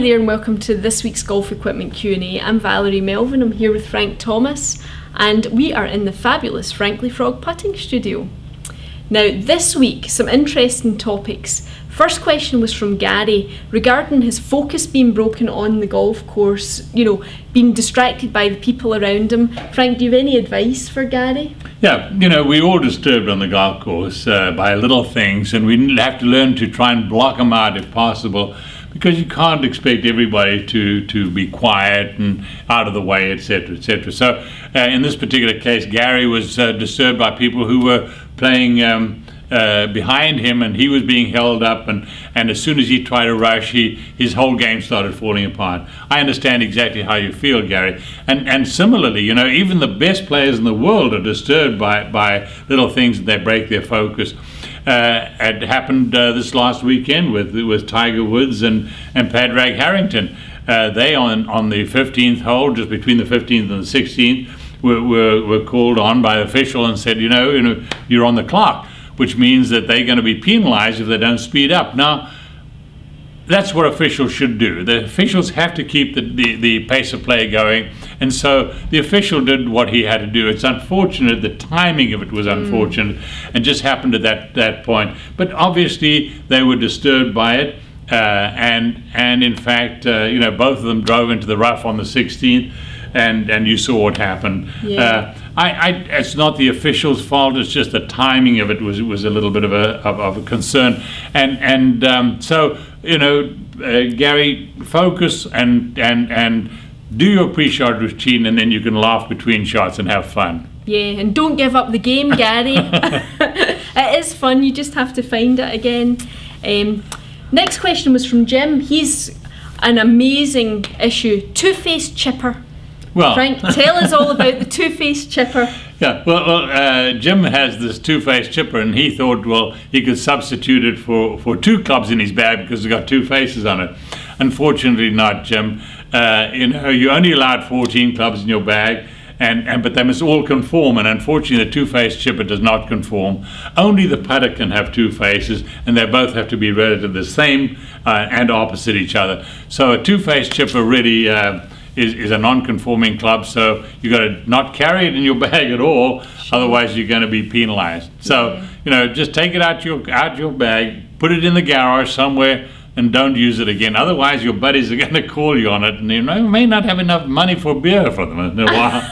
Hi there and welcome to this week's Golf Equipment Q&A. I'm Valerie Melvin, I'm here with Frank Thomas and we are in the fabulous Frankly Frog putting studio. Now this week, some interesting topics. First question was from Gary regarding his focus being broken on the golf course, being distracted by the people around him. Frank, do you have any advice for Gary? Yeah, we're all disturbed on the golf course by little things, and we have to learn to try and block them out if possible, because you can't expect everybody to be quiet and out of the way, etc., etc. So in this particular case, Gary was disturbed by people who were playing behind him, and he was being held up, and as soon as he tried to rush, his whole game started falling apart. I understand exactly how you feel, Gary, and similarly, even the best players in the world are disturbed by little things that they break their focus. It happened this last weekend with Tiger Woods and Padraig Harrington. They on the 15th hole, just between the 15th and the 16th, were called on by the official and said, you're on the clock, which means that they're going to be penalized if they don't speed up. Now, that's what officials should do. The officials have to keep the pace of play going, and so the official did what he had to do. It's unfortunate, the timing of it was unfortunate, and just happened at that point. But obviously, they were disturbed by it, and in fact, both of them drove into the rough on the 16th, and you saw what happened. Yeah. It's not the official's fault. It's just the timing of it was a little bit of a concern, so Gary, focus and do your pre-shot routine, and then you can laugh between shots and have fun. Yeah, and don't give up the game, Gary. It is fun. You just have to find it again. Next question was from Jim. He's an amazing issue. Two-faced chipper. Well, Frank, tell us all about the two-faced chipper. Yeah, well, Jim has this two-faced chipper, and he thought, well, he could substitute it for two clubs in his bag because it's got two faces on it. Unfortunately not, Jim. You're only allowed 14 clubs in your bag, but they must all conform, and unfortunately the two-faced chipper does not conform. Only the putter can have two faces, and they both have to be relative the same and opposite each other. So a two-faced chipper really is a non-conforming club, so you got to not carry it in your bag at all, otherwise you're going to be penalized. So just take it out your bag, put it in the garage somewhere, and don't use it again. Otherwise your buddies are going to call you on it, and you may not have enough money for beer for them in a while.